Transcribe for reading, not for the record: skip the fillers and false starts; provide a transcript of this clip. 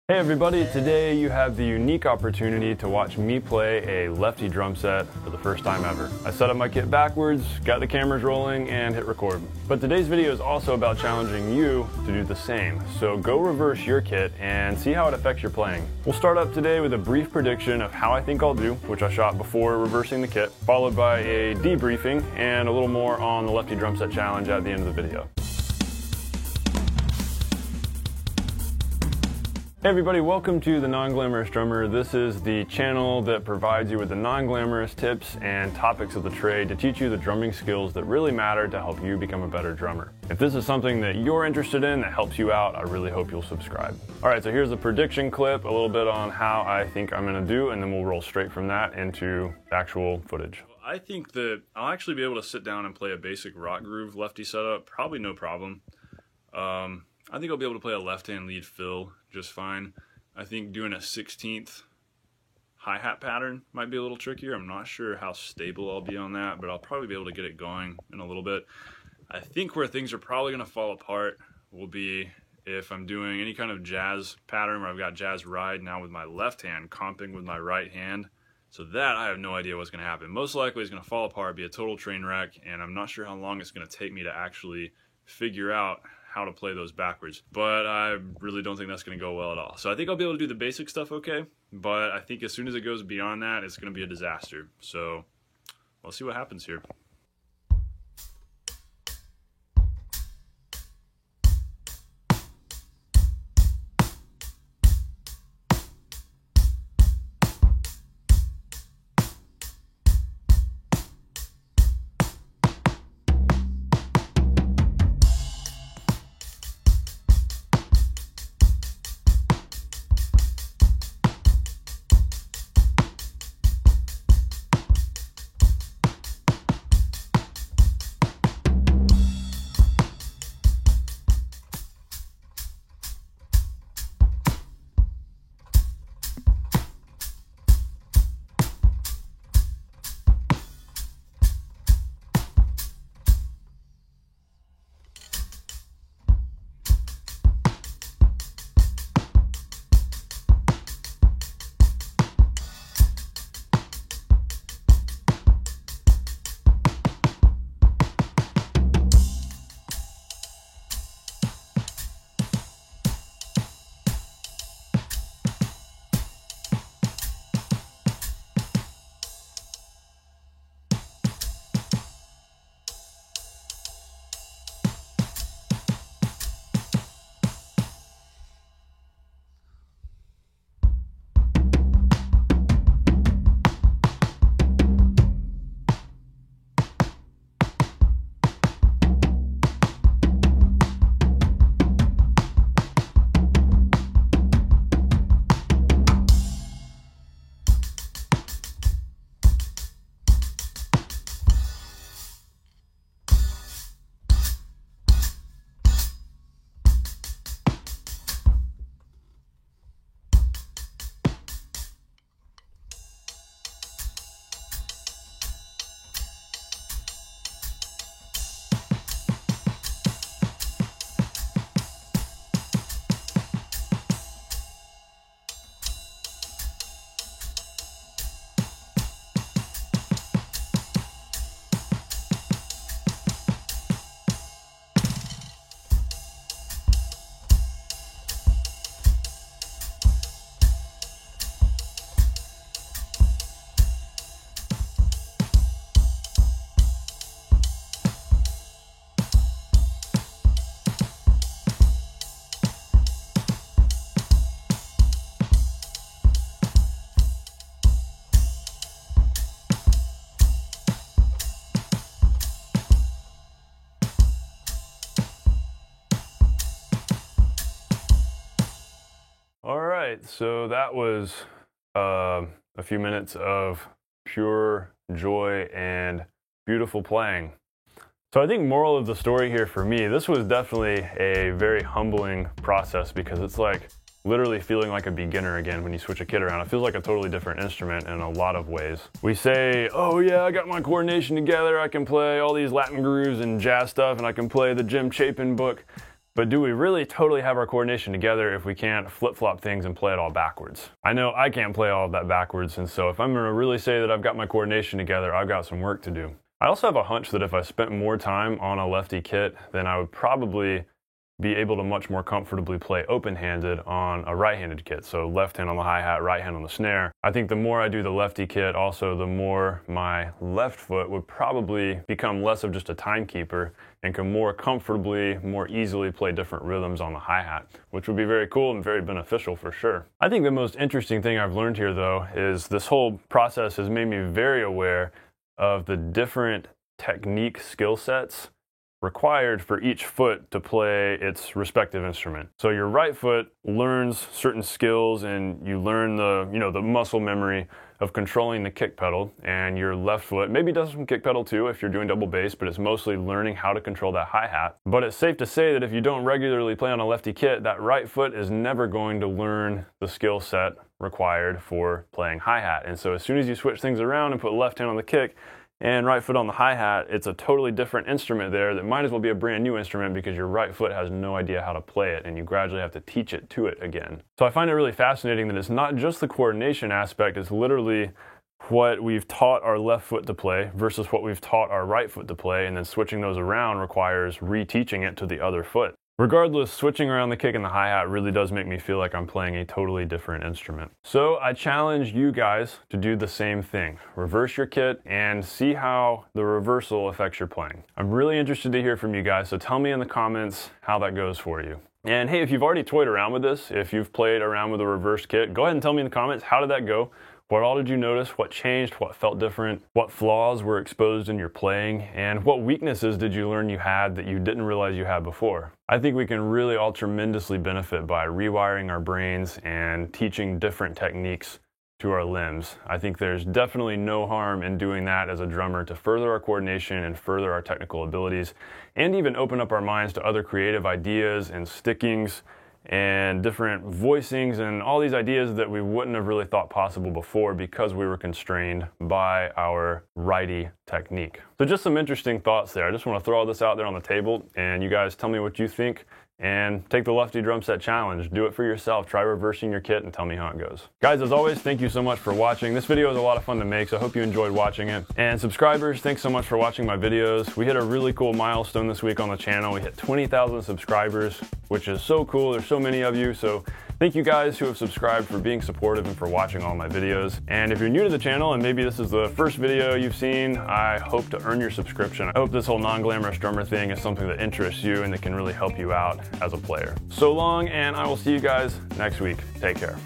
Hey everybody, today you have the unique opportunity to watch me play a lefty drum set for the first time ever. I set up my kit backwards, got the cameras rolling, and hit record. But today's video is also about challenging you to do the same. So go reverse your kit and see how it affects your playing. We'll start up today with a brief prediction of how I think I'll do, which I shot before reversing the kit, followed by a debriefing and a little more on the lefty drum set challenge at the end of the video. Hey everybody, welcome to The Non-Glamorous Drummer. This is the channel that provides you with the non-glamorous tips and topics of the trade to teach you the drumming skills that really matter to help you become a better drummer. If this is something that you're interested in that helps you out, I really hope you'll subscribe. Alright, so here's a prediction clip, a little bit on how I think I'm going to do, and then we'll roll straight from that into actual footage. I think that I'll actually be able to sit down and play a basic rock groove lefty setup, probably no problem. I think I'll be able to play a left-hand lead fill just fine. I think doing a 16th hi-hat pattern might be a little trickier. I'm not sure how stable I'll be on that, but I'll probably be able to get it going in a little bit. I think where things are probably going to fall apart will be if I'm doing any kind of jazz pattern where I've got jazz ride now with my left hand comping with my right hand. So that I have no idea what's going to happen. Most likely it's going to fall apart, be a total train wreck, and I'm not sure how long it's going to take me to actually figure out how to play those backwards, but I really don't think that's going to go well at all. So I think I'll be able to do the basic stuff okay, but I think as soon as it goes beyond that, it's going to be a disaster. So we'll see what happens here. Alright, so that was a few minutes of pure joy and beautiful playing. So I think moral of the story here for me, this was definitely a very humbling process because it's like literally feeling like a beginner again when you switch a kit around. It feels like a totally different instrument in a lot of ways. We say, oh yeah, I got my coordination together, I can play all these Latin grooves and jazz stuff, and I can play the Jim Chapin book. But do we really totally have our coordination together if we can't flip-flop things and play it all backwards? I know I can't play all of that backwards, and so if I'm gonna really say that I've got my coordination together, I've got some work to do. I also have a hunch that if I spent more time on a lefty kit, then I would probably be able to much more comfortably play open-handed on a right-handed kit. So left hand on the hi-hat, right hand on the snare. I think the more I do the lefty kit, also the more my left foot would probably become less of just a timekeeper and can more comfortably, more easily play different rhythms on the hi-hat, which would be very cool and very beneficial for sure. I think the most interesting thing I've learned here though is this whole process has made me very aware of the different technique skill sets required for each foot to play its respective instrument. So your right foot learns certain skills and you learn the muscle memory of controlling the kick pedal, and your left foot maybe does some kick pedal too if you're doing double bass, but it's mostly learning how to control that hi-hat. But it's safe to say that if you don't regularly play on a lefty kit, that right foot is never going to learn the skill set required for playing hi-hat. And so as soon as you switch things around and put left hand on the kick and right foot on the hi-hat, it's a totally different instrument there that might as well be a brand new instrument because your right foot has no idea how to play it and you gradually have to teach it to it again. So I find it really fascinating that it's not just the coordination aspect, it's literally what we've taught our left foot to play versus what we've taught our right foot to play, and then switching those around requires reteaching it to the other foot. Regardless, switching around the kick and the hi-hat really does make me feel like I'm playing a totally different instrument. So I challenge you guys to do the same thing. Reverse your kit and see how the reversal affects your playing. I'm really interested to hear from you guys, so tell me in the comments how that goes for you. And hey, if you've already toyed around with this, if you've played around with a reverse kit, go ahead and tell me in the comments, how did that go? What all did you notice? What changed? What felt different? What flaws were exposed in your playing? And what weaknesses did you learn you had that you didn't realize you had before? I think we can really all tremendously benefit by rewiring our brains and teaching different techniques to our limbs. I think there's definitely no harm in doing that as a drummer to further our coordination and further our technical abilities, and even open up our minds to other creative ideas and stickings and different voicings and all these ideas that we wouldn't have really thought possible before because we were constrained by our righty technique. So just some interesting thoughts there. I just want to throw all this out there on the table and you guys tell me what you think and take the lefty drum set challenge. Do it for yourself. Try reversing your kit and tell me how it goes. Guys, as always, thank you so much for watching. This video was a lot of fun to make, so I hope you enjoyed watching it. And subscribers, thanks so much for watching my videos. We hit a really cool milestone this week on the channel. We hit 20,000 subscribers, which is so cool. There's so many of you, so thank you guys who have subscribed for being supportive and for watching all my videos. And if you're new to the channel and maybe this is the first video you've seen, I hope to earn your subscription. I hope this whole non-glamorous drummer thing is something that interests you and that can really help you out as a player. So long, and I will see you guys next week. Take care.